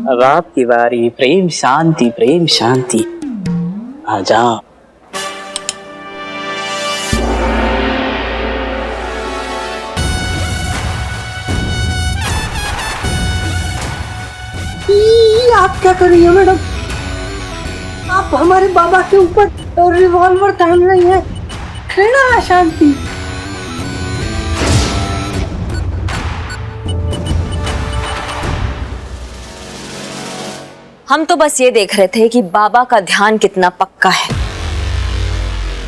अब आपकी बारी। प्रेम शांति, प्रेम शांति। आ जाओ। आप क्या कर रही हो मैडम? आप हमारे बाबा के ऊपर रिवॉल्वर तान रही हैं। खड़ा शांति। हम तो बस ये देख रहे थे कि बाबा का ध्यान कितना पक्का है।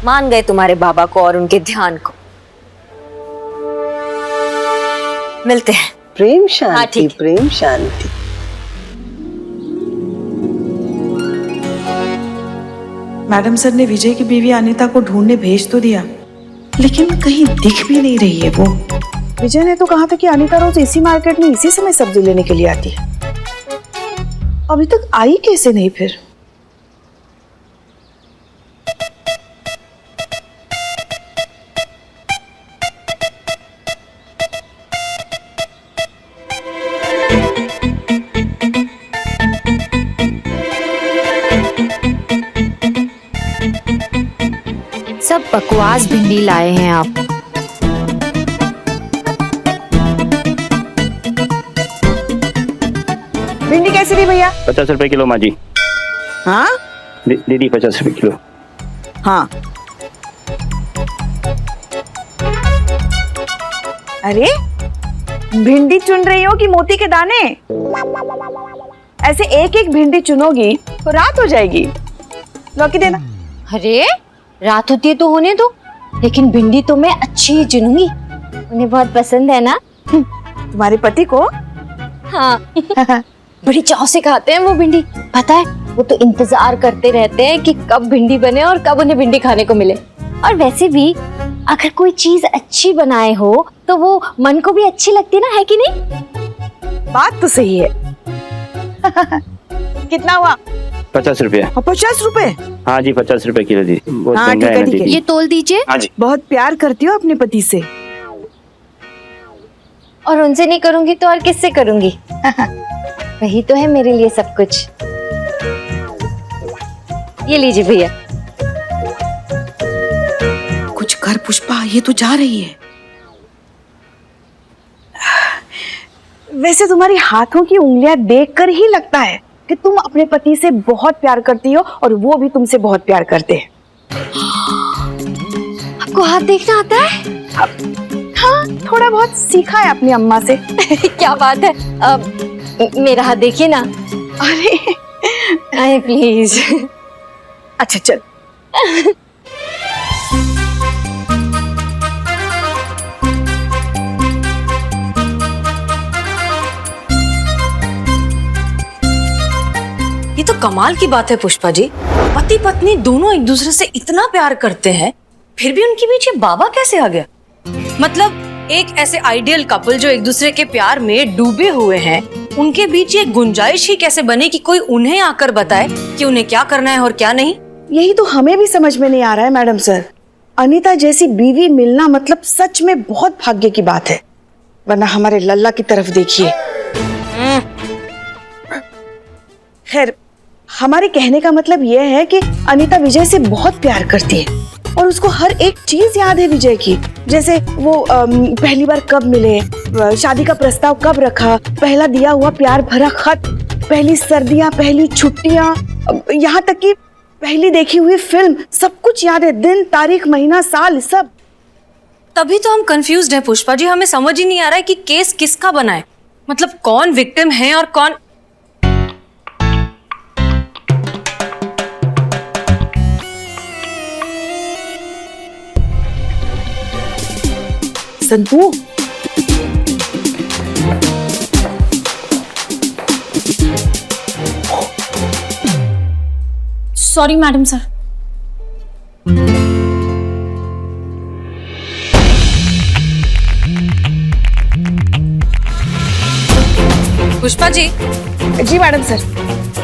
मान गए तुम्हारे बाबा को और उनके ध्यान को। मिलते हैं। प्रेम हाँ, शांति, ठीक है। प्रेम शांति। मैडम सर ने विजय की बीवी अनीता को ढूंढने भेज तो दिया, लेकिन कहीं दिख भी नहीं रही है वो। विजय ने तो कहा था कि अनीता रोज इसी मार्केट में इसी समय सब्जी लेने के लिए आती है। अभी तक आई कैसे नहीं फिर? सब बकवास भिंडी लाए हैं आप। भिंडी कैसे दी भैया? 50 रुपए किलो माँ जी। हाँ दीदी 50 रुपए किलो। हाँ। अरे भिंडी चुन रही हो कि मोती के दाने? ऐसे एक एक भिंडी चुनोगी तो रात हो जाएगी। लौकी देना। अरे रात होती है तो होने दो, लेकिन भिंडी तो मैं अच्छी ही चुनूंगी। उन्हें बहुत पसंद है ना। तुम्हारे पति को? हाँ बड़ी चाव से खाते हैं वो भिंडी। पता है वो तो इंतजार करते रहते हैं कि कब भिंडी बने और कब उन्हें भिंडी खाने को मिले। और वैसे भी अगर कोई चीज अच्छी बनाए हो तो वो मन को भी अच्छी लगती है ना, है कि नहीं? बात तो सही है। कितना हुआ? 50 रुपए। 50 रुपए? हाँ जी 50 रुपए किलो जी। बहुत हाँ, महंगा ठीक है है, ना ठीक है। दीदी। ये तोल दीजिए। हाँ जी। बहुत प्यार करती हो अपने पति से। और उनसे नहीं करूंगी तो और किससे करूंगी? वही तो है मेरे लिए सब कुछ। ये लीजिए भैया। कुछ कर पुष्पा, ये तो जा रही है। वैसे तुम्हारी हाथों की उंगलियां देखकर ही लगता है कि तुम अपने पति से बहुत प्यार करती हो और वो भी तुमसे बहुत प्यार करते हैं। आपको हाथ देखना आता है? हाँ, थोड़ा बहुत सीखा है अपनी अम्मा से। क्या बात है। मेरा हाथ देखिए ना। अरे अरे प्लीज। अच्छा चल। ये तो कमाल की बात है पुष्पा जी। पति पत्नी दोनों एक दूसरे से इतना प्यार करते हैं, फिर भी उनके बीच ये बाबा कैसे आ गया? मतलब एक ऐसे आइडियल कपल जो एक दूसरे के प्यार में डूबे हुए हैं, उनके बीच ये गुंजाइश ही कैसे बने कि कोई उन्हें आकर बताए कि उन्हें क्या करना है और क्या नहीं? यही तो हमें भी समझ में नहीं आ रहा है मैडम सर। अनीता जैसी बीवी मिलना मतलब सच में बहुत भाग्य की बात है। वरना हमारे लल्ला की तरफ देखिए। खैर, हमारे कहने का मतलब यह है कि अनीता विजय से बहुत प्यार करती है और उसको हर एक चीज याद है विजय की। जैसे वो पहली बार कब मिले, शादी का प्रस्ताव कब रखा, पहला दिया हुआ प्यार भरा खत, पहली सर्दियां, पहली छुट्टियां, यहाँ तक कि पहली देखी हुई फिल्म, सब कुछ याद है। दिन, तारीख, महीना, साल, सब। तभी तो हम कंफ्यूज्ड हैं पुष्पा जी। हमें समझ ही नहीं आ रहा है कि केस किसका बना है। मतलब कौन विक्टिम है और कौन। Santu, sorry madam sir. Pushpa ji. जी मैडम सर।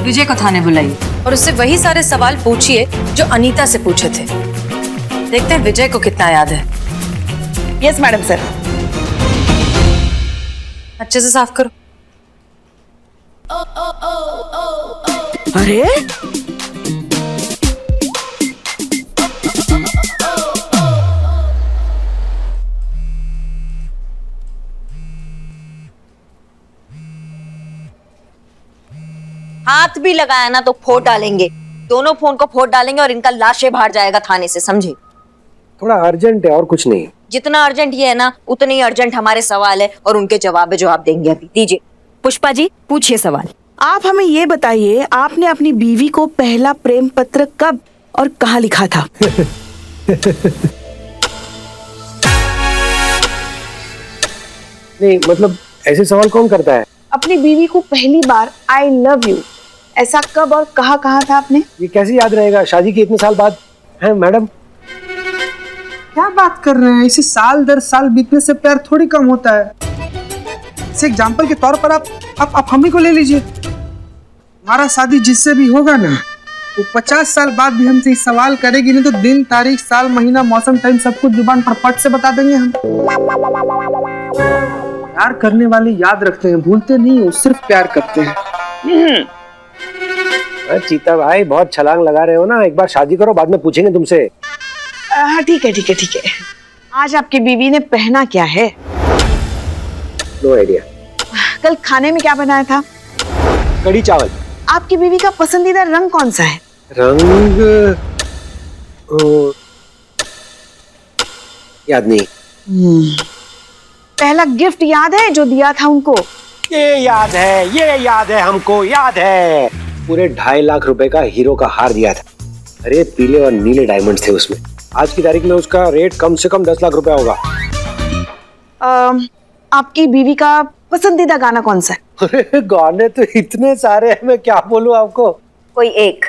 विजय को थाने बुलाइए और उससे वही सारे सवाल पूछिए जो अनीता से पूछे थे। देखते हैं विजय को कितना याद है। Yes madam sir. अच्छे से साफ करो। अरे हाथ भी लगाया ना तो फोड़ डालेंगे, दोनों फोन को फोड़ डालेंगे और इनका लाशें बाहर जाएगा थाने से, समझे? थोड़ा अर्जेंट है और कुछ नहीं। जितना अर्जेंट ये है ना उतने ही अर्जेंट हमारे सवाल है और उनके जवाब देंगे अभी। दीजिए पुष्पा जी, पूछिए सवाल। आप हमें ये बताइए, आपने अपनी बीवी को पहला प्रेम पत्र कब और कहाँ लिखा था? नहीं मतलब ऐसे सवाल कौन करता है? अपनी बीवी को पहली बार आई लव यू ऐसा कब और कहाँ कहा था आपने? ये कैसे याद रहेगा शादी के इतने साल बाद? है मैडम? क्या बात कर रहे हैं? इसे साल दर साल बीतने से प्यार थोड़ी कम होता है। इस एग्जाम्पल के तौर पर आप हम ही को ले लीजिए। हमारा शादी जिससे भी होगा ना, वो 50 साल बाद भी हमसे इस सवाल करेगी नहीं तो दिन तारीख साल महीना मौसम टाइम सब कुछ जुबान पर फट से बता देंगे हम। प्यार करने वाले याद रखते हैं, भूलते नहीं, वो सिर्फ प्यार करते हैं। चीता भाई बहुत छलांग लगा रहे हो ना, एक बार शादी करो बाद में पूछेंगे तुमसे। हाँ ठीक है। आज आपकी बीवी ने पहना क्या है? No idea. कल खाने में क्या बनाया था? कढ़ी चावल। आपकी बीवी का पसंदीदा रंग कौन सा है? रंग याद नहीं। पहला गिफ्ट याद है जो दिया था उनको? ये याद है हमको याद है। पूरे 2.5 लाख रुपए का हीरो का हार दिया था। अरे पीले और नीले डायमंड थे उसमें। आज की तारीख में उसका रेट कम से कम 10 लाख रुपया होगा। आपकी बीवी का पसंदीदा गाना कौन सा है? अरे गाने तो इतने सारे हैं, मैं क्या बोलूं आपको। कोई एक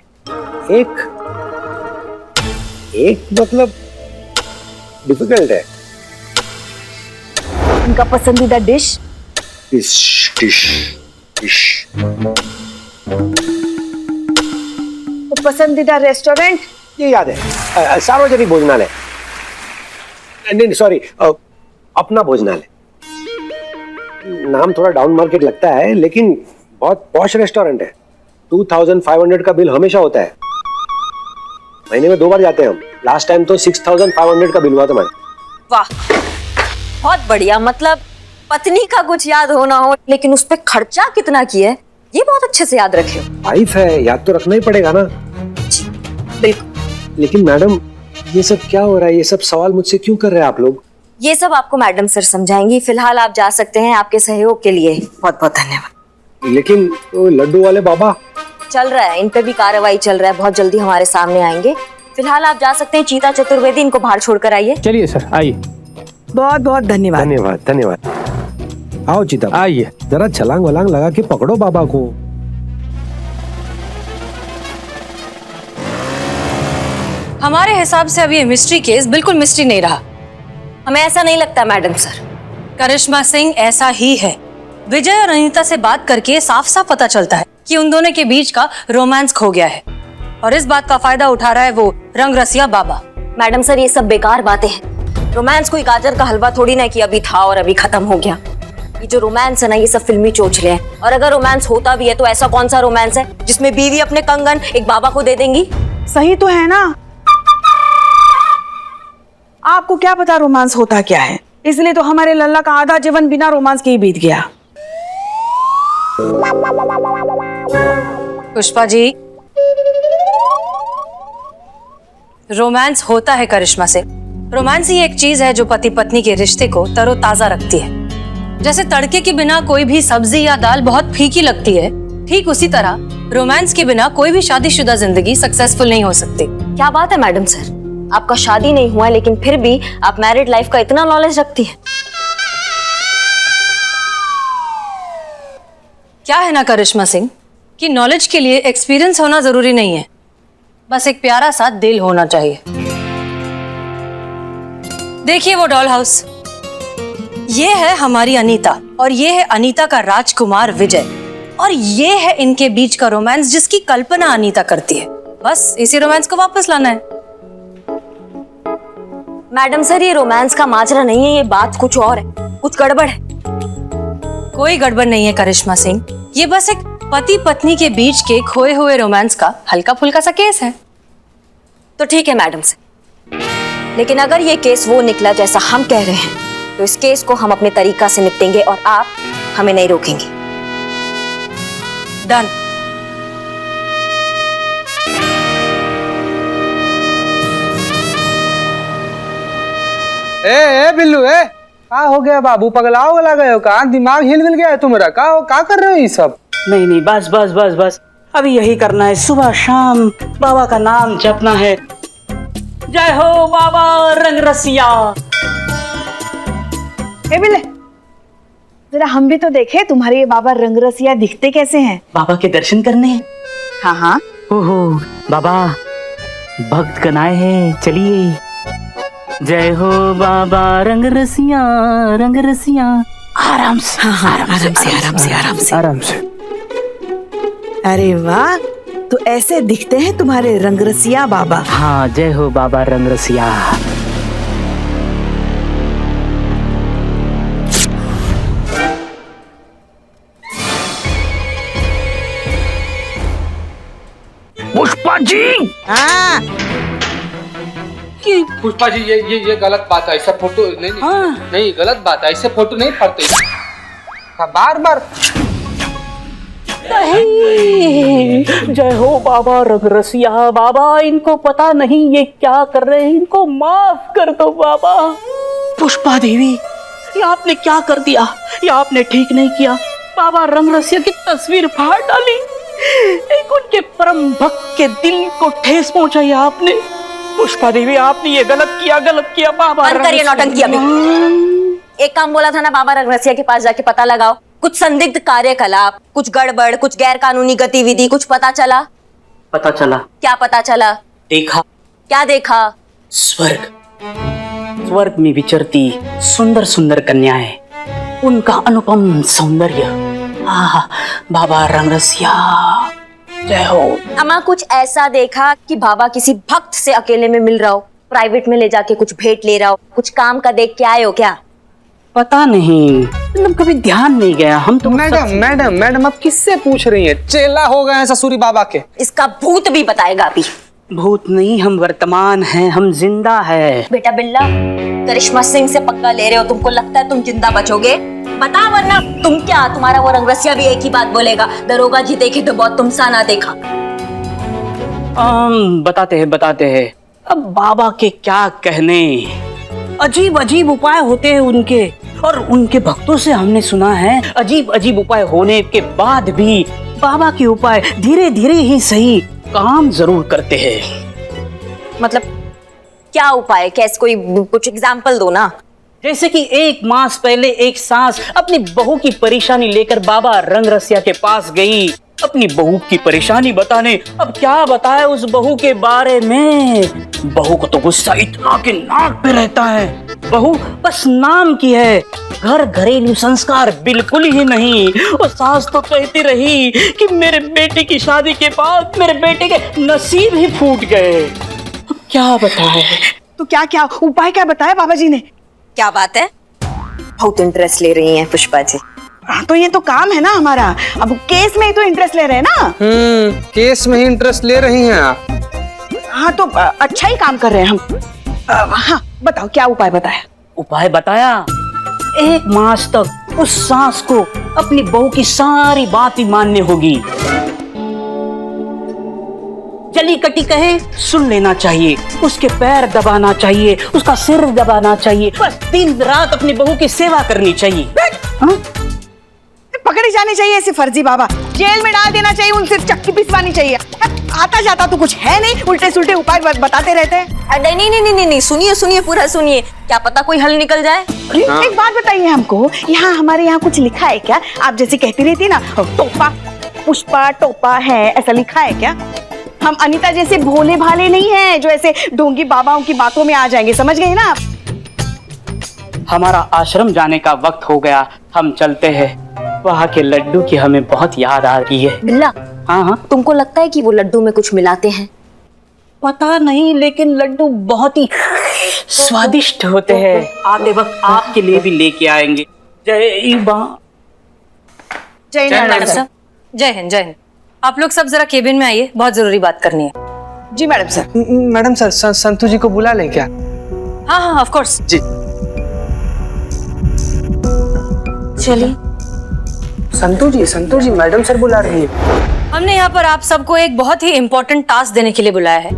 मतलब डिफिकल्ट है। उनका पसंदीदा डिश? डिश तो पसंदीदा रेस्टोरेंट? ये याद है, सार्वजनिक भोजनालय। नहीं सॉरी, अपना भोजनालय। नाम थोड़ा डाउन मार्केट लगता है लेकिन बहुत पॉश रेस्टोरेंट है। 2500 का बिल हमेशा होता है। महीने में 2 बार जाते हैं हम। लास्ट टाइम तो 6500 का बिल हुआ था हमारे। वाह बहुत बढ़िया। मतलब पत्नी का कुछ याद हो ना हो लेकिन उस पे खर्चा कितना किया है ये बहुत अच्छे से याद रखे हो। वाइफ है, याद तो रखना ही पड़ेगा ना। बिल्कुल। लेकिन मैडम ये सब क्या हो रहा है? ये सब सवाल मुझसे क्यों कर रहे हैं आप लोग? ये सब आपको मैडम सर समझाएंगी। फिलहाल आप जा सकते हैं। आपके सहयोग के लिए बहुत बहुत धन्यवाद। लेकिन वो लड्डू वाले बाबा? चल रहा है, इन पे भी कार्रवाई चल रहा है, बहुत जल्दी हमारे सामने आएंगे। फिलहाल आप जा सकते हैं। चीता चतुर्वेदी इनको बाहर छोड़ कर आइए। चलिए सर आइए। बहुत बहुत धन्यवाद। धन्यवाद। आओ चीता आइए। जरा छलांग वलांग लगा के पकड़ो बाबा को। हमारे हिसाब से अभी ये मिस्ट्री केस बिल्कुल मिस्ट्री नहीं रहा। हमें ऐसा नहीं लगता मैडम सर। करिश्मा सिंह ऐसा ही है। विजय और अनीता से बात करके साफ साफ पता चलता है कि उन दोनों के बीच का रोमांस खो गया है और इस बात का फायदा उठा रहा है वो रंग रसिया बाबा। मैडम सर ये सब बेकार बातें हैं। रोमांस कोई गाजर का हलवा थोड़ी ना कि अभी था और अभी खत्म हो गया। ये जो रोमांस है ना ये सब फिल्मी चोचले हैं। और अगर रोमांस होता भी है तो ऐसा कौन सा रोमांस है जिसमें बीवी अपने कंगन एक बाबा को दे देंगी? सही तो है ना। आपको क्या पता रोमांस होता क्या है? इसलिए तो हमारे लल्ला का आधा जीवन बिना रोमांस के ही बीत गया। पुष्पा जी, रोमांस होता है करिश्मा से। रोमांस ही एक चीज है जो पति पत्नी के रिश्ते को तरोताजा रखती है। जैसे तड़के के बिना कोई भी सब्जी या दाल बहुत फीकी लगती है, ठीक उसी तरह रोमांस के बिना कोई भी शादीशुदा जिंदगी सक्सेसफुल नहीं हो सकती। क्या बात है मैडम सर, आपका शादी नहीं हुआ लेकिन फिर भी आप मैरिड लाइफ का इतना नॉलेज रखती है। क्या है ना करिश्मा सिंह कि नॉलेज के लिए एक्सपीरियंस होना जरूरी नहीं है, बस एक प्यारा सा दिल होना चाहिए। देखिए वो डॉल हाउस, ये है हमारी अनीता और ये है अनीता का राजकुमार विजय और ये है इनके बीच का रोमांस जिसकी कल्पना अनीता करती है। बस इसी रोमांस को वापस लाना है। मैडम सर ये रोमांस का माजरा नहीं है, ये बात कुछ और है, कुछ गड़बड़ है। कोई गड़बड़ नहीं है करिश्मा सिंह, ये बस एक पति पत्नी के बीच के खोए हुए रोमांस का हल्का फुल्का सा केस है। तो ठीक है मैडम से, लेकिन अगर ये केस वो निकला जैसा हम कह रहे हैं तो इस केस को हम अपने तरीका से निपटेंगे और आप हमें नहीं रोकेंगे। डन। ए बिल्लू ए, का हो गया बाबू? पगलाओ गला गए हो? का दिमाग हिल मिल गया है तुम्हारा? का कर रहे हो ये सब? नहीं नहीं, बस बस बस बस, अभी यही करना है। सुबह शाम बाबा का नाम जपना है। जय हो बाबा रंग रसिया। ए बिल्ले, जरा हम भी तो देखे तुम्हारे ये बाबा रंगरसिया दिखते कैसे हैं। बाबा के दर्शन करने हैं। हाँ हाँ, ओहो बाबा, भक्त कनाए हैं, चलिए। जय हो बाबा रंग रसिया, रंग रसिया। आराम से, हाँ, आराम से। आराम से। अरे वाह, तो ऐसे दिखते हैं तुम्हारे रंगरसिया बाबा। हाँ, जय हो बाबा रंग रसिया। पुष्पा जी। हाँ, पुष्पा जी, ये गलत बात है। ऐसा फोटो नहीं, हाँ। नहीं गलत बात है। ऐसे फोटो नहीं पड़ते। बार बार जय हो बाबा रंग रसिया। बाबा, इनको पता नहीं ये क्या कर रहे हैं, इनको माफ कर दो बाबा। पुष्पा देवी, ये आपने क्या कर दिया? ये आपने ठीक नहीं किया। बाबा रंग रसिया की तस्वीर फाड़ डाली। एक उनके परम भक्त के दिल को ठेस पहुंचाई आपने। पुष्पा देवी, आपने ये गलत किया बाबा। बंद करिए नौटंकी अभी। एक काम बोला था ना, बाबा रंगरसिया के पास जाके पता लगाओ। कुछ संदिग्ध कार्यकलाप, कुछ गड़बड़, कुछ गैर कानूनी गतिविधि, कुछ पता चला? पता चला। क्या पता चला? देखा। क्या देखा? स्वर्ग में विचरती सुंदर सुंदर कन्याएं, उनका अनुपम सौंदर्य। आह, बाबा रंग रसिया, जय हो। अम्मा, कुछ ऐसा देखा कि बाबा किसी भक्त से अकेले में मिल रहा हो, प्राइवेट में ले जाके कुछ भेंट ले रहा हो, कुछ काम का देख के आए हो क्या? पता नहीं, मतलब कभी ध्यान नहीं गया। हम तो मैडम आप किससे पूछ रही हैं? चेला हो गए हैं ससुरी बाबा के। इसका भूत भी बताएगा अभी। भूत नहीं, हम वर्तमान हैं, हम जिंदा है। बेटा बिल्ला, करिश्मा सिंह से पक्का ले रहे हो? तुमको लगता है तुम जिंदा बचोगे? बता, वरना तुम क्या, तुम्हारा वो रंगरसिया भी एक ही बात बोलेगा, दरोगा जी देखे तो बहुत तुम सा ना देखा। बताते हैं। अब बाबा के क्या कहने, अजीब अजीब उपाय होते हैं उनके, और उनके भक्तों से हमने सुना है अजीब अजीब उपाय होने के बाद भी बाबा के उपाय धीरे धीरे ही सही काम जरूर करते हैं। मतलब क्या उपाय? कैसे? कोई कुछ एग्जाम्पल दो ना। जैसे कि 1 मास पहले एक सास अपनी बहू की परेशानी लेकर बाबा रंग रसिया के पास गई, अपनी बहू की परेशानी बताने। अब क्या बताए उस बहू के बारे में? बहू को तो गुस्सा इतना कि नाक पे रहता है। बहू बस नाम की है, घर घरेलू संस्कार बिल्कुल ही नहीं। और सास तो कहती रही कि मेरे बेटे की शादी के बाद मेरे बेटे के नसीब ही फूट गए। अब क्या बताए? तो क्या उपाय क्या बताया बाबा जी ने? क्या बात है? बहुत इंटरेस्ट ले रही हैं पुष्पा जी। हाँ, तो ये तो काम है ना हमारा। अब केस में ही तो इंटरेस्ट ले रहे हैं ना। केस में ही इंटरेस्ट ले रही हैं आप। हाँ, तो अच्छा ही काम कर रहे हैं हम। हाँ, बताओ क्या उपाय बताया? उपाय बताया, 1 मास तक उस सास को अपनी बहू की सारी बातें माननी होगी। जली कटी कहे सुन लेना चाहिए, उसके पैर दबाना चाहिए, उसका सिर दबाना चाहिए, बस दिन रात अपनी बहू की सेवा करनी चाहिए। हाँ? पकड़े जाने चाहिए ऐसे फर्जी बाबा, जेल में डाल देना चाहिए, उनसे चक्की पिसवानी चाहिए। आता जाता तो कुछ है नहीं, उल्टे सुल्टे उपाय बताते रहते हैं। नहीं, सुनिए पूरा सुनिए, क्या पता कोई हल निकल जाए। एक बात बताइए हमको, यहाँ हमारे यहाँ कुछ लिखा है क्या? आप जैसे कहती रहती ना, टोपा पुष्पा टोपा है, ऐसा लिखा है क्या? हम अनीता जैसे भोले भाले नहीं हैं जो ऐसे ढोंगी बाबाओं की बातों में आ जाएंगे, समझ गए ना आप? हमारा आश्रम जाने का वक्त हो गया, हम चलते हैं। वहाँ के लड्डू की हमें बहुत याद आ रही है। बिल्ला, हाँ, तुमको लगता है कि वो लड्डू में कुछ मिलाते हैं? पता नहीं, लेकिन लड्डू बहुत ही स्वादिष्ट होते हैं। आते वक्त आपके लिए भी लेके आएंगे। जय मां। जय मैडम साहब, जय हिंद जय हिंद। आप लोग सब जरा केबिन में आइए, बहुत जरूरी बात करनी है। जी madam sir. Madam sir, Santu ji को बुला लें क्या? हाँ हाँ ऑफ कोर्स। जी। चलिए। संतू जी मैडम सर बुला रही है। हमने यहाँ पर आप सबको एक बहुत ही इम्पोर्टेंट टास्क देने के लिए बुलाया है।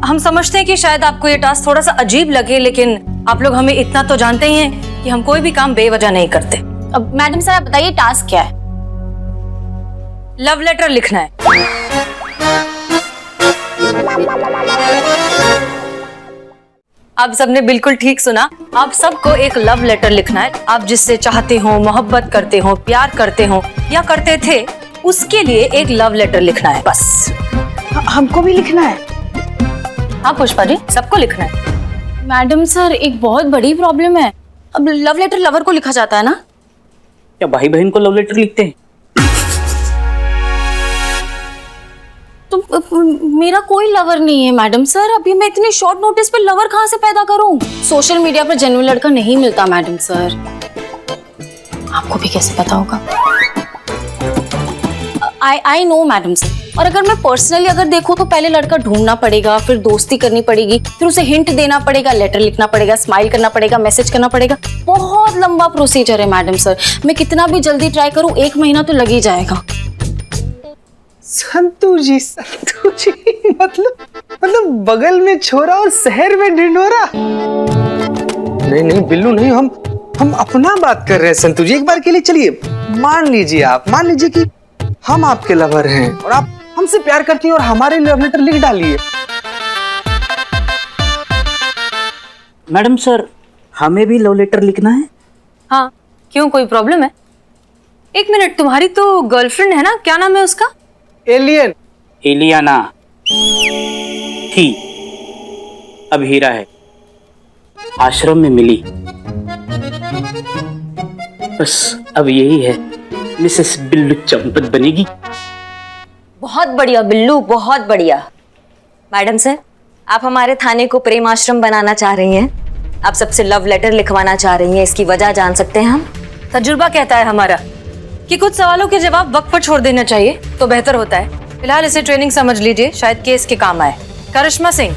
हम समझते हैं कि शायद आपको ये टास्क थोड़ा सा अजीब लगे, लेकिन आप लोग हमें इतना तो जानते ही हैं कि हम कोई भी काम बेवजह नहीं करते। अब मैडम सर आप बताइए टास्क क्या है? लव लेटर लिखना है। आप सबने बिल्कुल ठीक सुना, आप सबको एक लव लेटर लिखना है। आप जिससे चाहते हो, मोहब्बत करते हो, प्यार करते हो या करते थे, उसके लिए एक लव लेटर लिखना है बस। हमको भी लिखना है? हाँ पुष्पा जी, सबको लिखना है। मैडम सर एक बहुत बड़ी प्रॉब्लम है। अब लव लेटर लवर को लिखा जाता है ना? क्या भाई बहन को लव लेटर लिखते हैं? तो मेरा कोई लवर नहीं है मैडम सर। अभी मैं इतने शॉर्ट नोटिस पे लवर कहाँ से पैदा करूं? सोशल मीडिया पर जेन्युइन लड़का नहीं मिलता मैडम सर। आपको भी कैसे पता होगा? I know madam sir. और अगर मैं पर्सनली अगर देखूं तो पहले लड़का ढूंढना पड़ेगा, फिर दोस्ती करनी पड़ेगी, फिर उसे हिंट देना पड़ेगा, लेटर लिखना पड़ेगा, स्माइल करना पड़ेगा, मैसेज करना पड़ेगा। बहुत लंबा प्रोसीजर है मैडम सर। मैं कितना भी जल्दी ट्राई करूं 1 महीना तो लग ही जाएगा। संतू जी मतलब बगल में छोरा और शहर में ढिंढोरा। नहीं बिल्लू नहीं, हम अपना बात कर रहे हैं संतू जी। एक बार के लिए चलिए मान लीजिए कि हम आपके लवर हैं और आप हमसे प्यार करती हैं और हमारे लव लेटर लिख डालिए। मैडम सर हमें भी लव लेटर लिखना है। हाँ क्यों, कोई प्रॉब्लम है? एक मिनट, तुम्हारी तो गर्लफ्रेंड है ना, क्या नाम है उसका? एलियन। एलियाना थी, अब हीरा है। आश्रम में मिली, बस अब यही है, मिसेस बिल्लू चंपत बनेगी। बहुत बढ़िया बिल्लू, बहुत बढ़िया। मैडम सर, आप हमारे थाने को प्रेम आश्रम बनाना चाह रही हैं। आप सबसे लव लेटर लिखवाना चाह रही हैं, इसकी वजह जान सकते हैं हम? तजुर्बा कहता है हमारा कि कुछ सवालों के जवाब वक्त पर छोड़ देना चाहिए तो बेहतर होता है। फिलहाल इसे ट्रेनिंग समझ लीजिए, शायद केस के काम आए। करिश्मा सिंह,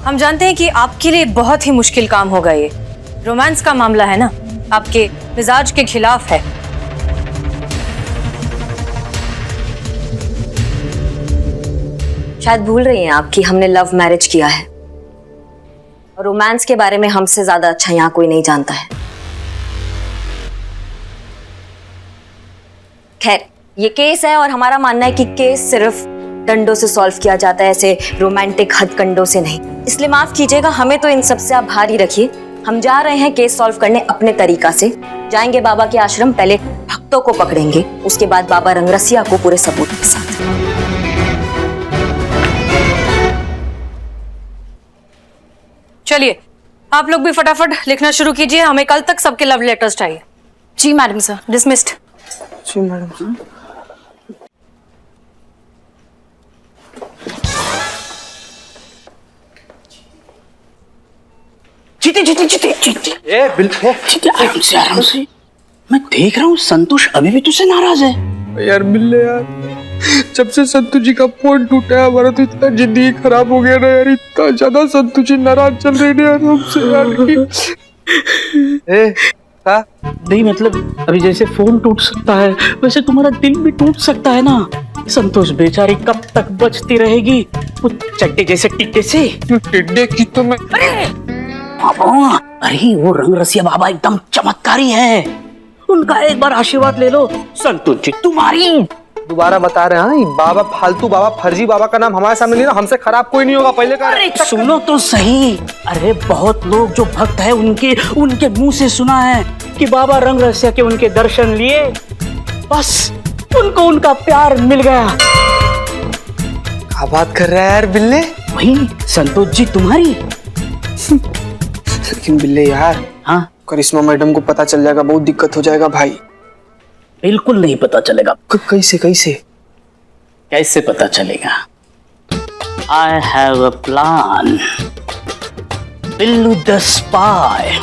हम जानते हैं कि आपके लिए बहुत ही मुश्किल काम होगा ये। रोमांस का मामला है ना, आपके मिजाज के खिलाफ है। शायद भूल रही हैं आप कि हमने लव मैरिज किया है और रोमांस के बारे में हमसे ज्यादा अच्छा यहाँ कोई नहीं जानता है। खैर, ये केस है और हमारा मानना है कि केस सिर्फ डंडों से सॉल्व किया जाता है, ऐसे रोमांटिक हथकंडों से नहीं। इसलिए माफ कीजिएगा, हमें तो इन सबसे आप भारी रखिए। हम जा रहे हैं केस सॉल्व करने अपने तरीका से। जाएंगे बाबा के आश्रम, पहले भक्तों को पकड़ेंगे, उसके बाद बाबा रंगरसिया को पूरे सबूत के साथ। चलिए आप लोग भी फटाफट लिखना शुरू कीजिए, हमें कल तक सबके लव लेटर्स चाहिए। जी मैडम सर। डिसमिस्ड। जी मैडम। जीते ए बिल्कुल आराम से। मैं देख रहा हूँ संतोष अभी भी तुझसे नाराज है। यार बिल्ले यार, जब से संतू जी का फोन टूटा है हमारा तो इतना जिंदगी खराब हो गया ना यार। इतना ज्यादा संतू जी नाराज चल रहे हैं यार हमसे यार। ए हाँ? नहीं मतलब अभी जैसे फोन टूट सकता है वैसे तुम्हारा दिल भी टूट सकता है ना। संतोष बेचारी कब तक बचती रहेगी वो चड्डे जैसे टिड्डे से। टिड्डे की तो मैं अरे वो रंग रसिया बाबा एकदम चमत्कारी है, उनका एक बार आशीर्वाद ले लो, संतोष जी तुम्हारी। दोबारा बता रहे हैं बाबा फालतू बाबा, फर्जी बाबा का नाम हमारे सामने लेना, हमसे खराब कोई नहीं होगा पहले का। अरे सुनो तो सही, अरे बहुत लोग जो भक्त है उनके मुंह से सुना है कि बाबा रंग रसिया के उनके दर्शन लिए, बस उनको उनका प्यार मिल गया। क्या बात कर रहा है यार बिल्ले? वही संतोष जी तुम्हारी। लेकिन बिल्ले यार, हाँ करिश्मा मैडम को पता चल जाएगा, बहुत दिक्कत हो जाएगा भाई। बिल्कुल नहीं पता चलेगा। कैसे कैसे कैसे पता चलेगा? I have a plan, Billu the spy.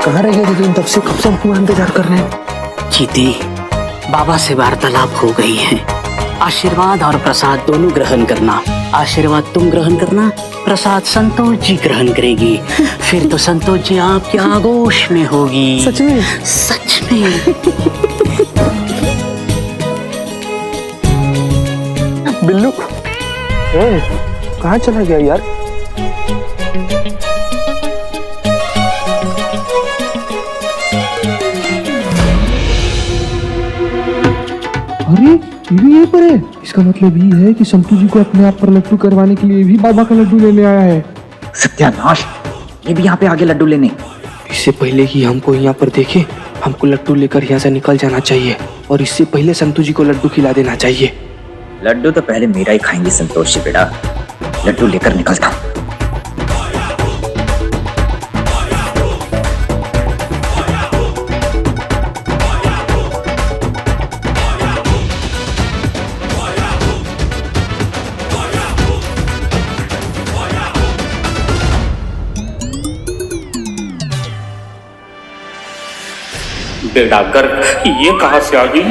कहाँ रह गए लेकिन तब से कब से हमको इंतजार कर रहे हैं। चीते, बाबा से वार्तालाप हो गई है। आशीर्वाद और प्रसाद दोनों ग्रहण करना। आशीर्वाद तुम ग्रहण करना, प्रसाद संतोष जी ग्रहण करेगी। फिर तो संतोष जी आपके आगोश में होगी। सच में? सच में। बिल्लू कहाँ चला गया यार? अरे ये भी यहीं पर है। इसका मतलब ये है कि संतू जी को अपने आप पर लड्डू करवाने के लिए भी बाबा का लड्डू लेने आया है। सत्यानाश, ये भी यहाँ पे आगे लड्डू लेने। इससे पहले कि हमको यहाँ पर देखे, हमको लड्डू लेकर यहाँ से निकल जाना चाहिए और इससे पहले संतू जी को लड्डू खिला देना चाहिए। लड्डू तो पहले मेरा ही खाएंगे संतोष जी बेटा। लड्डू लेकर निकलता हूँ। बेटा गर्ग, ये कहाँ से आ गई?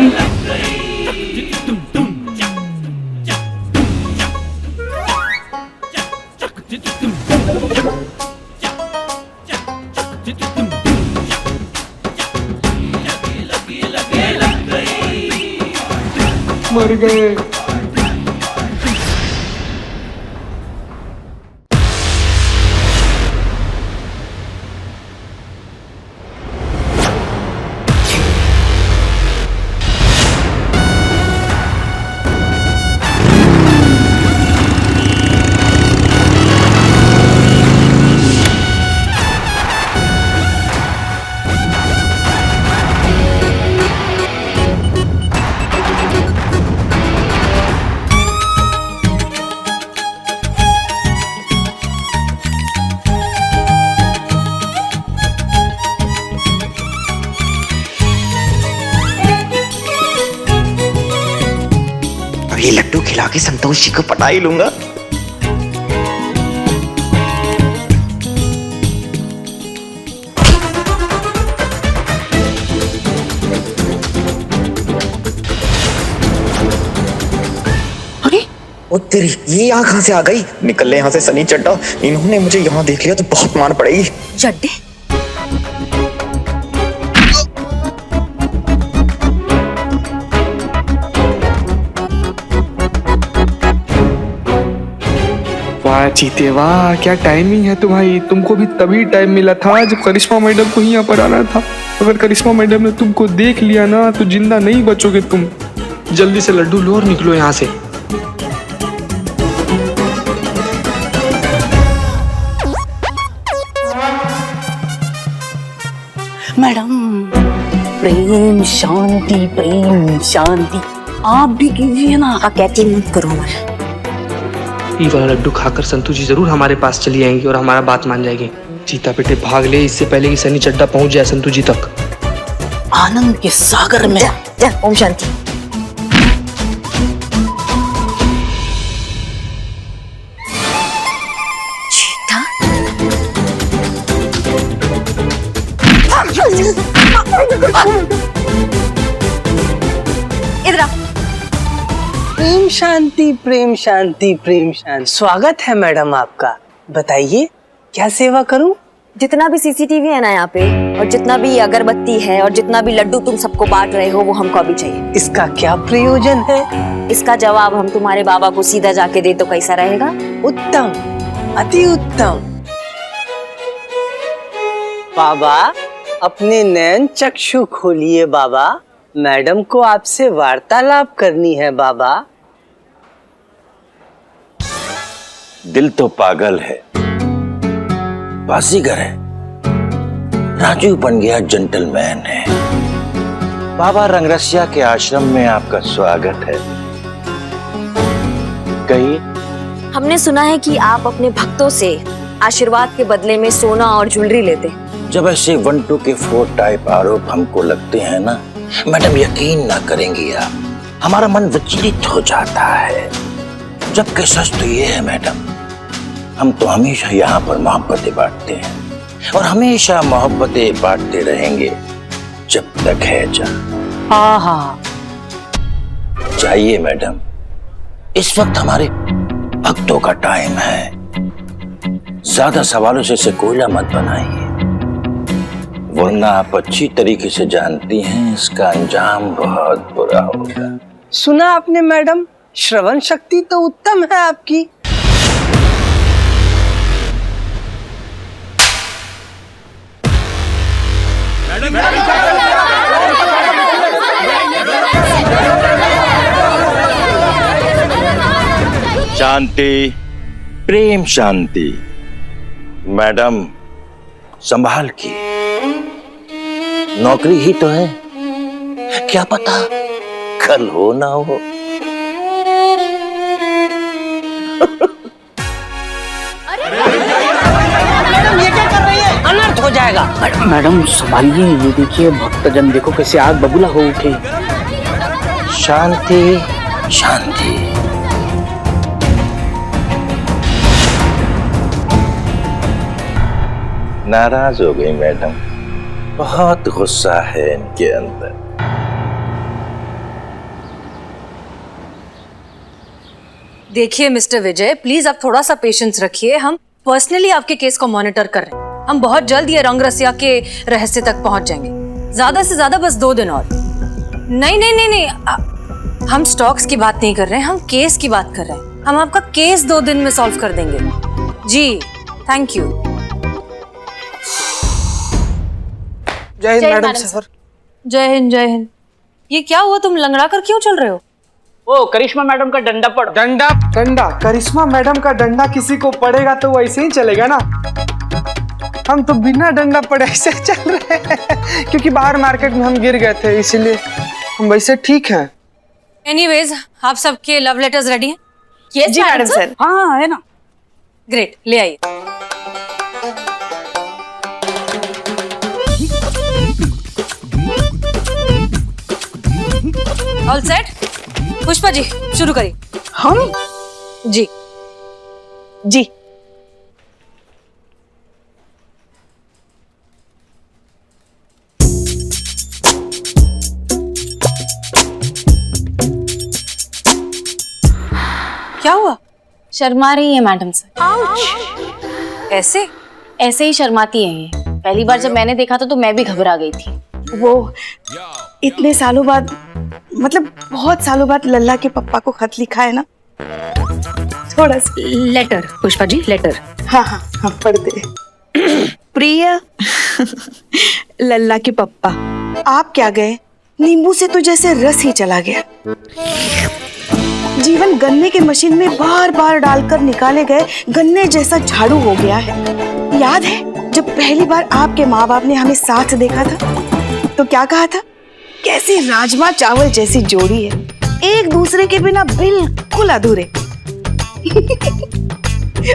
मर गए। ये लड्डू खिला के संतोष जी को पटा ही लूंगा। ओ तेरी, ये यहाँ कहाँ से आ गई? निकल ले यहाँ से सनी चड्डा। इन्होंने मुझे यहाँ देख लिया तो बहुत मार पड़ेगी। चड्डे, वाह चीते वाह, क्या टाइमिंग है तुम्हारी। तुमको भी तभी टाइम मिला था जब करिश्मा मैडम को यहाँ पर आना था। अगर करिश्मा मैडम ने तुमको देख लिया ना तो जिंदा नहीं बचोगे तुम। जल्दी से लड्डू लो और निकलो यहाँ से। मैडम, प्रेम शांति, प्रेम शांति। आप भी कीजिए ना। कहती मत करो हमारे। ये वाला लड्डू खाकर संतू जी जरूर हमारे पास चली आएंगी और हमारा बात मान जाएगी। चीता बेटे भाग ले इससे पहले कि सनी चड्डा पहुंच जाए संतू जी तक। आनंद के सागर में। जा, ओम शांति। चीता, इधर आ। प्रेम शांति, प्रेम शांति, प्रेम शांति। स्वागत है मैडम आपका। बताइए क्या सेवा करूं? जितना भी सीसीटीवी है ना यहाँ पे, और जितना भी अगरबत्ती है, और जितना भी लड्डू तुम सबको बांट रहे हो, वो हमको अभी चाहिए। इसका क्या प्रयोजन है? इसका जवाब हम तुम्हारे बाबा को सीधा जाके दे तो कैसा रहेगा? उत्तम, अति उत्तम। बाबा, अपने नयन चक्षु खोलिए बाबा। मैडम को आपसे वार्तालाप करनी है बाबा। दिल तो पागल है, बाजीगर है, राजू बन गया जेंटलमैन है। बाबा रंगरसिया के आश्रम में आपका स्वागत है। कहिए। हमने सुना है कि आप अपने भक्तों से आशीर्वाद के बदले में सोना और ज्वेलरी लेते। जब ऐसे 1 2 के 4 टाइप आरोप हमको लगते हैं ना मैडम, यकीन ना करेंगी आप, हमारा मन विचलित हो जाता है। जबकि सच तो ये है मैडम, हम तो हमेशा यहाँ पर मोहब्बतें बांटते हैं। और हमेशा मोहब्बतें बांटते रहेंगे जब तक है जान। हाँ हाँ। जाइए मैडम, इस वक्त हमारे भक्तों का टाइम है। ज्यादा सवालों से इसे कोयला मत बनाइए, वरना आप अच्छी तरीके से जानती हैं इसका अंजाम बहुत बुरा होगा। सुना आपने मैडम, श्रवण शक्ति तो उत्तम है आपकी। शांति, प्रेम शांति। मैडम संभाल के, नौकरी ही तो है, क्या पता कल हो ना हो। मैडम ये क्या कर रही है? अनर्थ हो जाएगा। मैडम संभालिए, ये देखिए भक्तजन देखो कैसे आग बबूला हो उठे। शांति शांति। नाराज हो गई मैडम, बहुत गुस्सा है इनके अंदर। देखिए मिस्टर विजय, प्लीज आप थोड़ा सा पेशेंस रखिए। हम पर्सनली आपके केस को मॉनिटर कर रहे हैं। हम बहुत जल्द ये रंग रसिया के रहस्य तक पहुंच जाएंगे। ज्यादा से ज्यादा बस 2 दिन और। नहीं नहीं नहीं नहीं, हम स्टॉक्स की बात नहीं कर रहे हैं, हम केस की बात कर रहे हैं। हम आपका केस 2 दिन में सॉल्व कर देंगे। जी थैंक यू। जय हिंद मैडम सर। जय हिंद जय हिंद। ये क्या हुआ, तुम लंगड़ा कर क्यों चल रहे हो? ओ करिश्मा मैडम का डंडा पड़। डंडा डंडा करिश्मा मैडम का डंडा किसी को पड़ेगा तो वो ऐसे ही चलेगा ना। हम तो बिना डंडा पड़े ऐसे चल रहे हैं क्योंकि बाहर मार्केट में हम गिर गए थे, इसीलिए हम वैसे ठीक हैं। एनीवेज, आप सबके लव लेटर्स रेडी हैं? Yes, जी मैडम सर। हाँ है ना। ग्रेट, ले आइए। All set? पुष्पा जी शुरू करिए। हम जी जी क्या हुआ? शर्मा रही है मैडम सर। ऐसे ऐसे ही शर्माती है ये। पहली बार जब मैंने देखा था तो मैं भी घबरा गई थी। वो इतने सालों बाद, मतलब बहुत सालों बाद लल्ला के पप्पा को खत लिखा है ना, थोड़ा सा। Letter Pushpa ji, letter. हाँ हाँ हाँ पढ़ते। प्रिय लल्ला के पप्पा, आप क्या गए, नींबू से तो जैसे रस ही चला गया। जीवन गन्ने के मशीन में बार बार डालकर निकाले गए गन्ने जैसा झाड़ू हो गया है। याद है जब पहली बार आपके माँ बाप ने हमें साथ देखा था तो क्या कहा था, कैसी राजमा चावल जैसी जोड़ी है, एक दूसरे के बिना बिल्कुल अधूरे।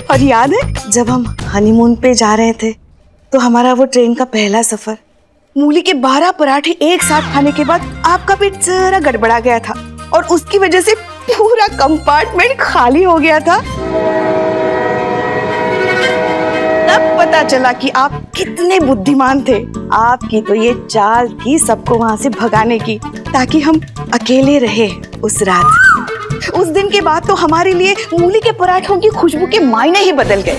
और याद है जब हम हनीमून पे जा रहे थे तो हमारा वो ट्रेन का पहला सफर, मूली के 12 पराठे एक साथ खाने के बाद आपका पेट जरा गड़बड़ा गया था और उसकी वजह से पूरा कंपार्टमेंट खाली हो गया था। तब पता चला कि आप कितने बुद्धिमान थे। आपकी तो ये चाल थी सबको वहां से भगाने की ताकि हम अकेले रहे उस रात। उस दिन के बाद तो हमारे लिए मूली के पराठों की खुशबू के मायने ही बदल गए।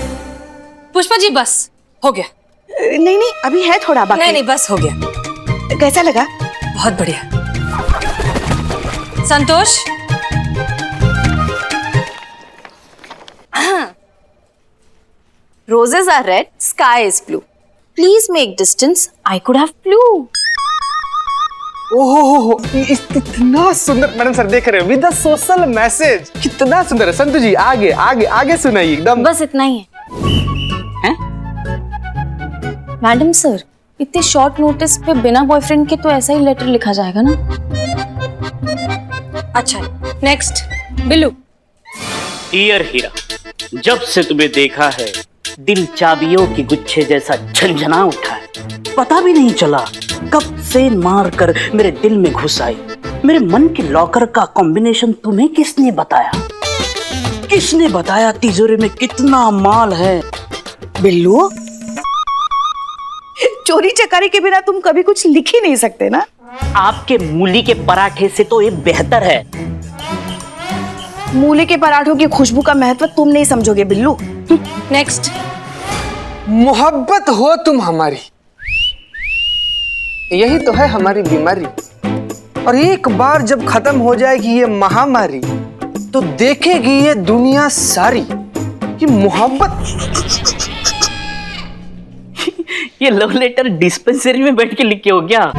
पुष्पा जी बस हो गया। नहीं नहीं अभी है थोड़ा बाकी। नहीं नहीं बस हो गया। कैसा लगा? बहुत बढ़िया। संतोष, Roses are red, sky is blue. Please make distance. I could have flew. ओहो इतना सुंदर मैडम सर, देख रहे हो विद द सोशल मैसेज, कितना सुंदर है। संतु जी आगे आगे आगे सुनाइए एकदम। बस इतना ही है। मैडम सर, इतने शॉर्ट नोटिस पे बिना बॉयफ्रेंड के तो ऐसा ही लेटर लिखा जाएगा ना? अच्छा नेक्स्ट बिल्लू। डियर हीरा, जब से तुम्हें देखा है दिल चाबियों की गुच्छे जैसा झंझना उठा है। पता भी नहीं चला कब से मार कर मेरे दिल में घुस आई। मेरे मन के लॉकर का कॉम्बिनेशन तुम्हें किसने बताया? किसने बताया तिजोरी में कितना माल है? बिल्लू, चोरी चकारी के बिना तुम कभी कुछ लिख ही नहीं सकते ना। आपके मूली के पराठे से तो ये बेहतर है। मूली के पराठों की खुशबू का महत्व तुम नहीं समझोगे बिल्लू। नेक्स्ट। मोहब्बत हो तुम हमारी, यही तो है हमारी बीमारी। और एक बार जब खत्म हो जाएगी ये महामारी, तो देखेगी ये दुनिया सारी कि मोहब्बत। ये लव लेटर डिस्पेंसरी में बैठ के लिखे हो क्या?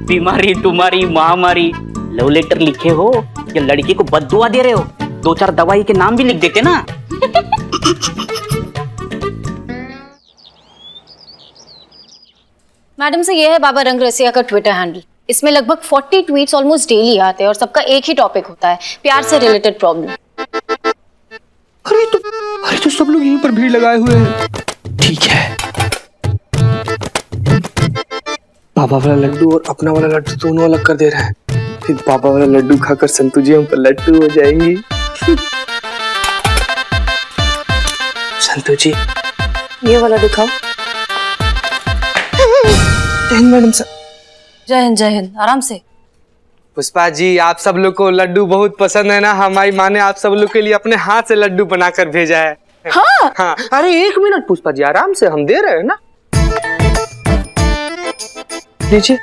बीमारी तुम्हारी महामारी, लव लेटर लिखे हो या लड़की को बद्दुआ दे रहे हो? 2-4 दवाई के नाम भी लिख देते ना। मैडम से ये है बाबा रंग रसिया का ट्विटर हैंडल। इसमें लगभग 40 ट्वीट्स ऑलमोस्ट डेली आते हैं और सबका एक ही टॉपिक होता है, प्यार से रिलेटेड प्रॉब्लम। अरे तो सब लोग यहीं पर भीड़ लगाए हुए हैं। ठीक है, बाबा वाला लड्डू और अपना वाला लड्डू दोनों अलग कर दे रहे हैं। फिर बाबा वाला लड्डू खाकर संतू जी हम पर लड्डू हो जाएंगी। संतू जी ये वाला दिखाओ। जय हिंद मैडम सर। जय हिंद जय हिंद, आराम से। पुष्पा जी, आप सब लोग को लड्डू बहुत पसंद है ना। हमारी माँ ने आप सब लोग के लिए अपने हाथ से लड्डू बनाकर भेजा है। हाँ हाँ। अरे 1 मिनट पुष्पा जी, आराम से, हम दे रहे हैं ना। लीजिए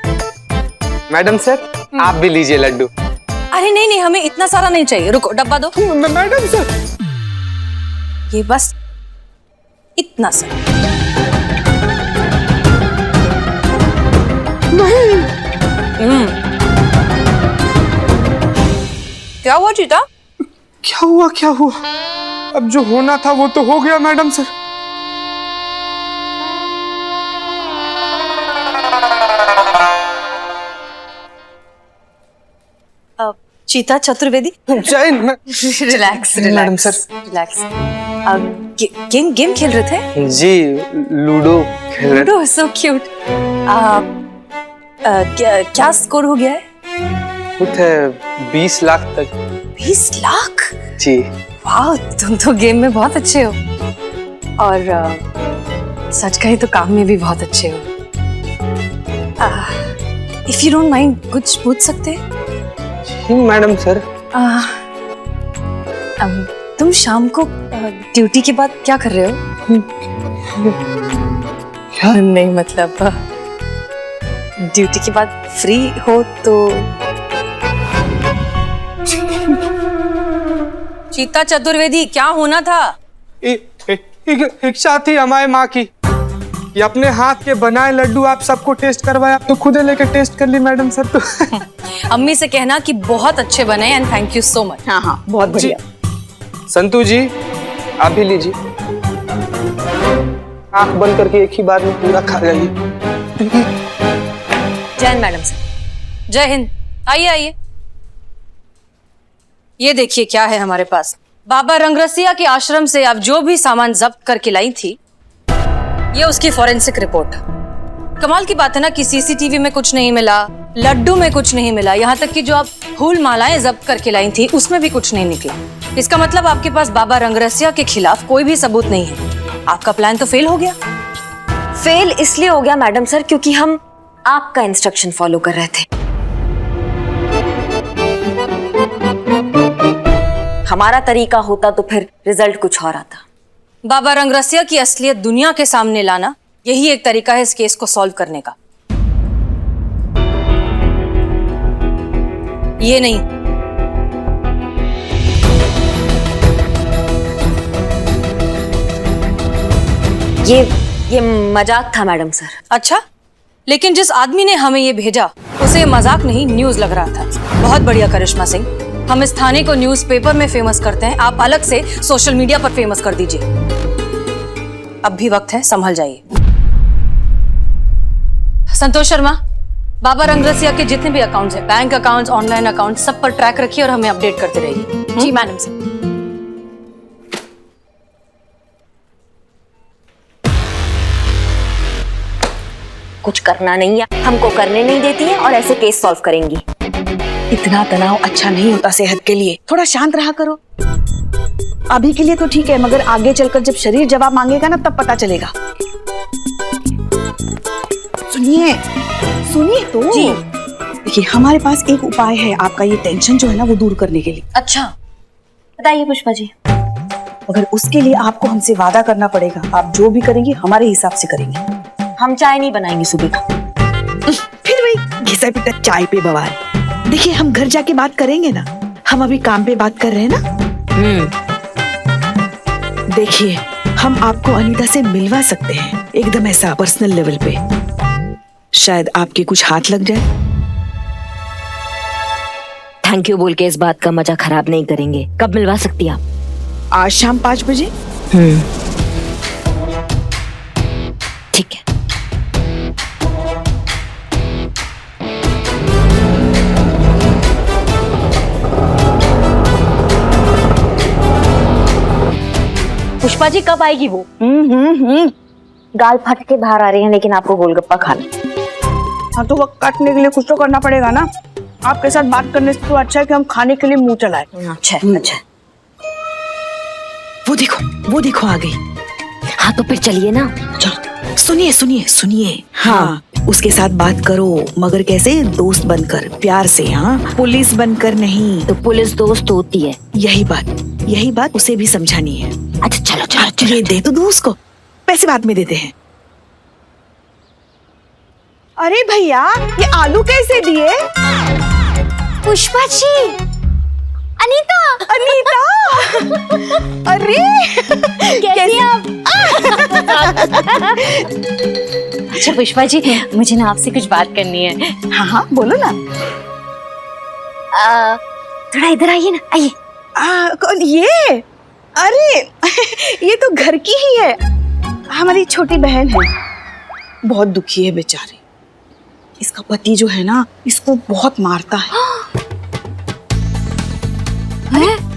मैडम सर, आप भी लीजिए लड्डू। अरे नहीं नहीं, हमें इतना सारा नहीं चाहिए, रुको डब्बा दो। मैडम सर, ये बस इतना सा। क्या हुआ चीता? क्या हुआ? अब जो होना था वो तो हो गया मैडम सर। चीता चतुर्वेदी, जय relax madam sir. Relax. Game खेल रहे थे जी, लूडो खेल रहे। Ludo, so cute. क्या स्कोर हो गया है? कुछ है 20 लाख तक। 20 लाख? जी। वाह, तुम तो गेम में बहुत अच्छे हो और सच कहे तो काम में भी बहुत अच्छे हो। इफ यू डोंट माइंड, कुछ पूछ सकते हैं? Madam sir. तुम शाम को ड्यूटी के बाद क्या कर रहे हो? क्या? नहीं मतलब ड्यूटी के बाद फ्री हो तो। चीता चतुर्वेदी, क्या होना था? एक साथी हमारे माँ की, ये अपने हाथ के बनाए लड्डू आप सबको टेस्ट करवाए, आप तो खुद लेके टेस्ट कर ली मैडम सर। तो अम्मी से कहना कि बहुत अच्छे बने and thank you so much. हाँ हाँ, बहुत बढ़िया। संतू जी, आप भी लीजिए। आंख बंद करके एक ही बार में पूरा खा जाइए। जय हिंद मैडम सर। जय हिंद। आइए आइए, ये देखिए क्या है हमारे पास। बाबा रंगरसिया के आश्रम से आप जो भी सामान जब्त करके लाई थी, ये उसकी फॉरेंसिक रिपोर्ट। कमाल की बात है ना कि सीसीटीवी में कुछ नहीं मिला, लड्डू में कुछ नहीं मिला, यहाँ तक कि जो आप फूल मालाएं जब्त करके लाई थी उसमें भी कुछ नहीं निकला। इसका मतलब आपके पास बाबा रंगरसिया के खिलाफ कोई भी सबूत नहीं है। आपका प्लान तो फेल हो गया। फेल इसलिए हो गया मैडम सर क्योंकि हम आपका इंस्ट्रक्शन फॉलो कर रहे थे। हमारा तरीका होता तो फिर रिजल्ट कुछ और आता। बाबा रंगरसिया की असलियत दुनिया के सामने लाना, यही एक तरीका है इस केस को सॉल्व करने का। ये नहीं, ये मजाक था मैडम सर। अच्छा, लेकिन जिस आदमी ने हमें ये भेजा उसे मजाक नहीं न्यूज लग रहा था। बहुत बढ़िया करिश्मा सिंह, हम इस थाने को न्यूज़पेपर में फेमस करते हैं, आप अलग से सोशल मीडिया पर फेमस कर दीजिए। अब भी वक्त है, संभल जाइए। संतोष शर्मा, बाबा रंगरसिया के जितने भी अकाउंट्स हैं, बैंक अकाउंट्स, ऑनलाइन अकाउंट्स, सब पर ट्रैक रखिए और हमें अपडेट करते रहिए। जी मैडम सर। कुछ करना नहीं है, हमको करने नहीं देती है और ऐसे केस सॉल्व करेंगी। इतना तनाव अच्छा नहीं होता सेहत के लिए, थोड़ा शांत रहा करो। अभी के लिए तो ठीक है, मगर आगे चलकर जब शरीर जवाब मांगेगा ना, तब पता चलेगा। सुनिए सुनिए तो जी। देखिए हमारे पास एक उपाय है आपका ये टेंशन जो है ना वो दूर करने के लिए। अच्छा, बताइए पुष्पा जी। मगर उसके लिए आपको हमसे वादा करना पड़ेगा, आप जो भी करेंगे हमारे हिसाब से करेंगे। हम चाय नहीं बनाएंगे सुबह का। फिर वही घिसा पिटा चाय पे बवाल। देखिए हम घर जाके बात करेंगे ना, हम अभी काम पे बात कर रहे हैं ना। देखिए हम आपको अनीता से मिलवा सकते हैं, एकदम ऐसा पर्सनल लेवल पे। शायद आपके कुछ हाथ लग जाए। थैंक यू बोल के इस बात का मजा खराब नहीं करेंगे। कब मिलवा सकती हैं आप? आज शाम 5 बजे। ठीक है। पुष्पा जी कब आएगी वो? गाल फट के बाहर आ रही है, लेकिन आपको गोलगप्पा खाना। हाँ तो वक्त काटने के लिए कुछ तो करना पड़ेगा ना। आपके साथ बात करने से तो अच्छा है कि हम खाने के लिए मुंह चलाए। अच्छा अच्छा। वो देखो आ गई। हाँ तो फिर चलिए ना। चलो सुनिए सुनिए सुनिए। हाँ उसके साथ बात करो, मगर कैसे? दोस्त बनकर, प्यार से। हाँ पुलिस बनकर नहीं। तो पुलिस दोस्त होती है। यही बात उसे भी समझानी है। अच्छा चलो चलो चलो। ये दे तो दो उसको, पैसे बाद में देते हैं। अरे भैया ये आलू कैसे दिए? पुष्पा जी, अनीता। अरे कैसे आप? अच्छा पुष्पा जी, मुझे ना आपसे कुछ बात करनी है। हाँ बोलो ना। थोड़ा इधर आइए ना, आइए। कौन ये? अरे ये तो घर की ही है, हमारी छोटी बहन है। बहुत दुखी है बेचारी। इसका पति जो है ना इसको बहुत मारता है।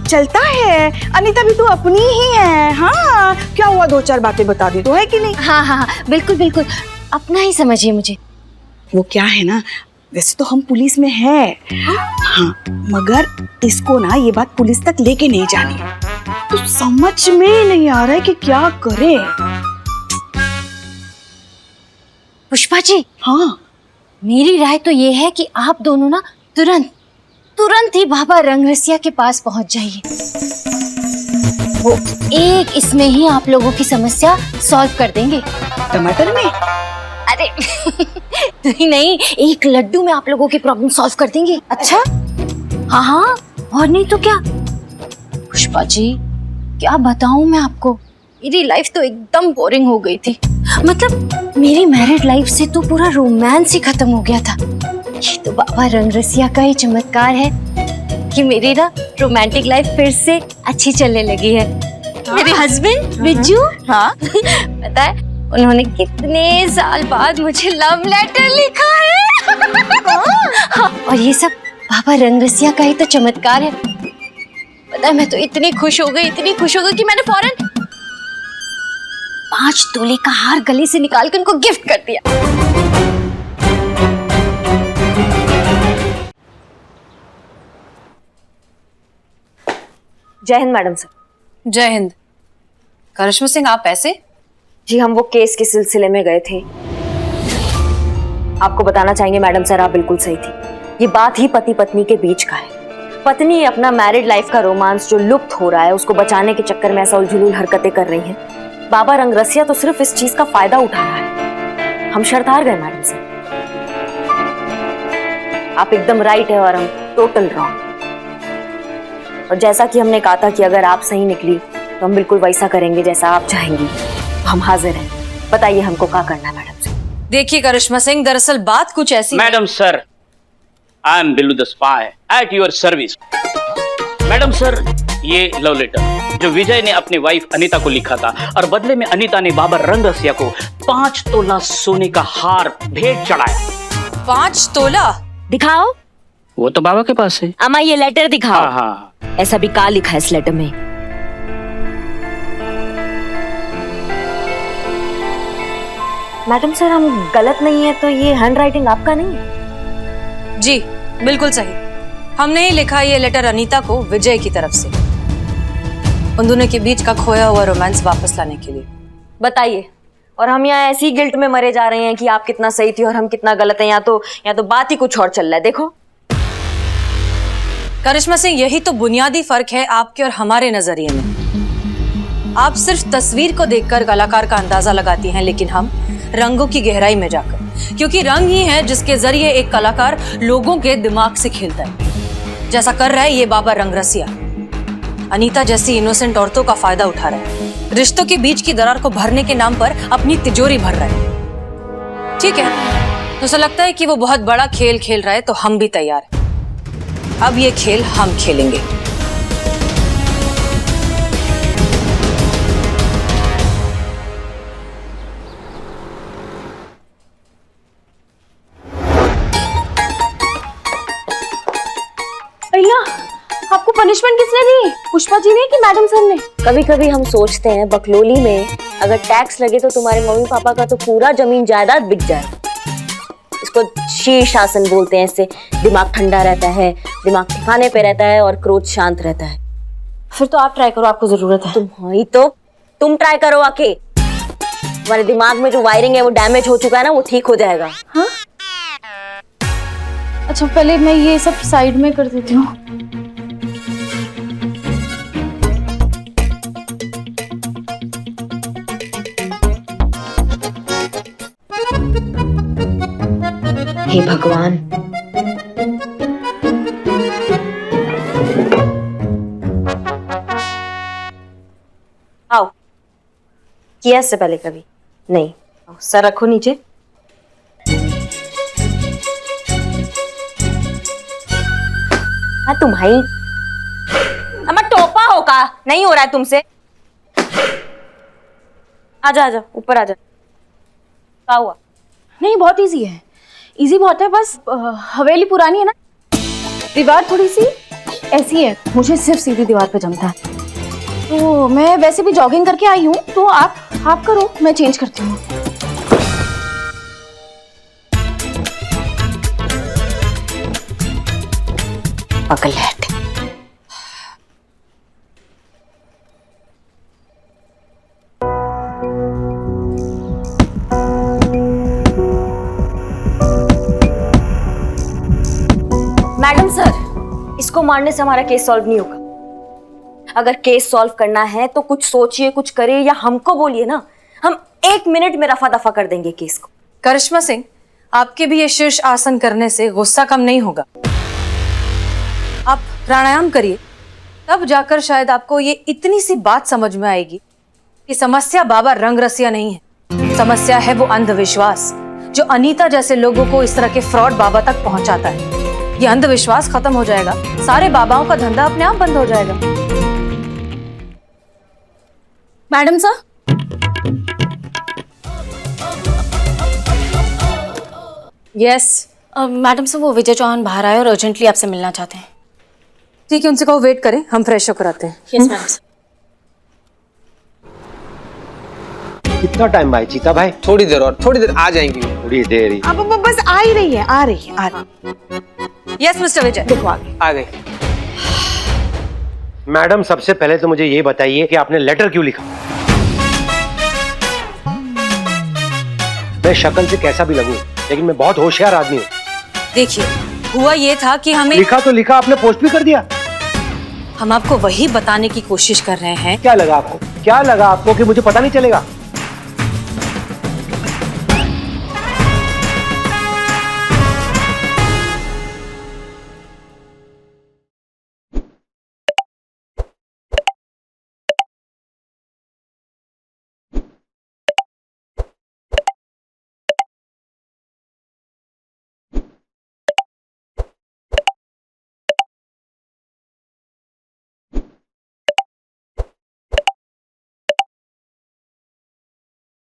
चलता है। अनीता भी तो अपनी ही है। हाँ क्या हुआ, 2-4 बातें बता दी तो है कि नहीं? हाँ बिल्कुल बिल्कुल, अपना ही समझिए मुझे। वो क्या है ना, वैसे तो हम पुलिस में है। हाँ मगर इसको ना ये बात पुलिस तक लेके नहीं जानी है, तो समझ में नहीं आ रहा है कि क्या करे। पुष्पा जी, हाँ मेरी राय तो ये है कि आप दोनों ना तुरंत ही बाबा रंगरसिया के पास पहुंच जाइए। वो एक इसमें ही आप लोगों की समस्या सॉल्व कर देंगे। टमाटर में? अरे नहीं, एक लड्डू में आप लोगों की प्रॉब्लम सॉल्व कर देंगे। अच्छा हाँ और नहीं तो क्या। पुष्पा जी क्या बताऊं मैं आपको, मेरी लाइफ तो एकदम बोरिंग हो गई थी। मतलब मेरी मैरिड लाइफ से तो पूरा रोमांस ही खत्म हो गया था। ये तो बाबा रंगरसिया का ही चमत्कार है कि मेरी ना रोमांटिक लाइफ फिर से अच्छी चलने लगी है। मेरे हस्बैंड बिज्जू, हाँ पता है उन्होंने कितने साल बाद मुझे लव लेटर लिखा है। हाँ, और ये सब बाबा रंगरसिया का ही तो चमत्कार है। पता है मैं तो इतनी खुश हो गई कि मैंने फौरन 5 तोले का हार गले से निकाल कर उनको गिफ्ट कर दिया। जय हिंद मैडम सर। जय हिंद। करिश्मा सिंह, आप ऐसे? जी हम वो केस के सिलसिले में गए थे। आपको बताना चाहेंगे मैडम सर, आप बिल्कुल सही थी। ये बात ही पति पत्नी के बीच का है। पत्नी अपना मैरिड लाइफ का रोमांस जो लुप्त हो रहा है उसको बचाने के चक्कर में ऐसा उलझुल हरकतें कर रही हैं। बाबा रंगरसिया तो सिर्फ इस चीज का फायदा उठा रहा है। हम शर्त हार गए मैडम सर। आप एकदम राइट है और हम टोटल रॉन्ग। और जैसा कि हमने कहा था कि अगर आप सही निकली तो हम बिल्कुल वैसा करेंगे जैसा आप चाहेंगी। हम हाजिर हैं, बताइए हमको क्या करना है मैडम सर। देखिए करिश्मा सिंह, दरअसल बात कुछ ऐसी है। Madam sir, I am Billu the spy at your service. Madam sir, ये लव लेटर जो विजय ने अपनी वाइफ अनीता को लिखा था और बदले में अनीता ने बाबा रंगरसिया को 5 तोला सोने का हार भेंट चढ़ाया। 5 तोला? दिखाओ। वो तो बाबा के पास है। अम्मा ये लेटर दिखाओ। हाँ। ऐसा भी क्या लिखा है इस लेटर में? मैडम सर हम गलत नहीं है तो ये हैंडराइटिंग आपका नहीं है? जी बिल्कुल सही। हमने ही लिखा ये लेटर अनीता को विजय की तरफ से, उन दोनों के बीच का खोया हुआ रोमांस वापस लाने के लिए। बताइए और हम यहाँ ऐसी गिल्ट में मरे जा रहे हैं कि आप कितना सही थी और हम कितना गलत हैं। यहाँ तो बात ही कुछ और चल रहा है। देखो करिश्मा सिंह, यही तो बुनियादी फर्क है आपके और हमारे नजरिए में। आप सिर्फ तस्वीर को देखकर कलाकार का अंदाजा लगाती हैं, लेकिन हम रंगों की गहराई में जाकर, क्योंकि रंग ही है जिसके जरिए एक कलाकार लोगों के दिमाग से खेलता है, जैसा कर रहा है ये बाबा रंगरसिया। अनीता जैसी इनोसेंट औरतों का फायदा उठा रहा है, रिश्तों के बीच की दरार को भरने के नाम पर अपनी तिजोरी भर रहा है। ठीक है, तो ऐसा लगता है कि वो बहुत बड़ा खेल खेल रहा है, तो हम भी तैयार हैं। अब ये खेल हम खेलेंगे। भैया, आपको पनिशमेंट किसने दी? पुष्पा जी ने कि मैडम सर ने? कभी कभी हम सोचते हैं बकलोली में अगर टैक्स लगे तो तुम्हारे मम्मी पापा का तो पूरा जमीन जायदाद बिक जाए। इसको शीर्षासन बोलते हैं। इससे दिमाग ठंडा रहता है, दिमाग ठिकाने पे रहता है और क्रोध शांत रहता है। फिर तो आप ट्राई करो, आपको जरूरत है। तुम ट्राई करो आके। तुम्हारे दिमाग में जो वायरिंग है वो डैमेज हो चुका है ना, वो ठीक हो जाएगा। हाँ? अच्छा, पहले मैं ये सब साइड में कर देती हूँ। हे भगवान, आओ। किया इससे पहले कभी नहीं? सर रखो नीचे। हाँ तुम्हारी अम्मा टोपा होगा, नहीं हो रहा है तुमसे। आजा ऊपर आजा। क्या हुआ? नहीं, बहुत इजी है। इजी बहुत है, बस हवेली पुरानी है ना, दीवार थोड़ी सी ऐसी है, मुझे सिर्फ सीधी दीवार पे जमता है। तो मैं वैसे भी जॉगिंग करके आई हूँ, तो आप करो, मैं चेंज करती हूँ। पगलैट। मैडम सर, इसको मारने से हमारा केस सॉल्व नहीं होगा। अगर केस सॉल्व करना है तो कुछ सोचिए, कुछ करिए, या हमको बोलिए ना, हम 1 मिनट में रफा दफा कर देंगे केस को। करिश्मा सिंह, आपके भी ये शीर्ष आसन करने से गुस्सा कम नहीं होगा। आप प्राणायाम करिए, तब जाकर शायद आपको ये इतनी सी बात समझ में आएगी कि समस्या बाबा रंगरसिया नहीं है, समस्या है वो अंधविश्वास जो अनीता जैसे लोगों को इस तरह के फ्रॉड बाबा तक पहुंचाता है। ये अंधविश्वास खत्म हो जाएगा, सारे बाबाओं का धंधा अपने आप बंद हो जाएगा। Madam sir, yes madam sir, वो विजय चौहान बाहर आए और अर्जेंटली आपसे मिलना चाहते हैं। ठीक है, उनसे कहो वेट करें, हम फ्रेश होकर आते हैं। Yes madam sir. कितना टाइम भाई? चीता भाई थोड़ी देर और, थोड़ी देर आ जाएंगी। थोड़ी देर ही। अब बस आ ही रही है, आ रही है। यस मिस्टर विजय। देखो आ गई। मैडम, सबसे पहले तो मुझे ये बताइए कि आपने लेटर क्यों लिखा? मैं शक्ल से कैसा भी लगूं, लेकिन मैं बहुत होशियार आदमी हूँ। देखिए, हुआ ये था कि हमें लिखा तो लिखा, आपने पोस्ट भी कर दिया। हम आपको वही बताने की कोशिश कर रहे हैं। क्या लगा आपको कि मुझे पता नहीं चलेगा?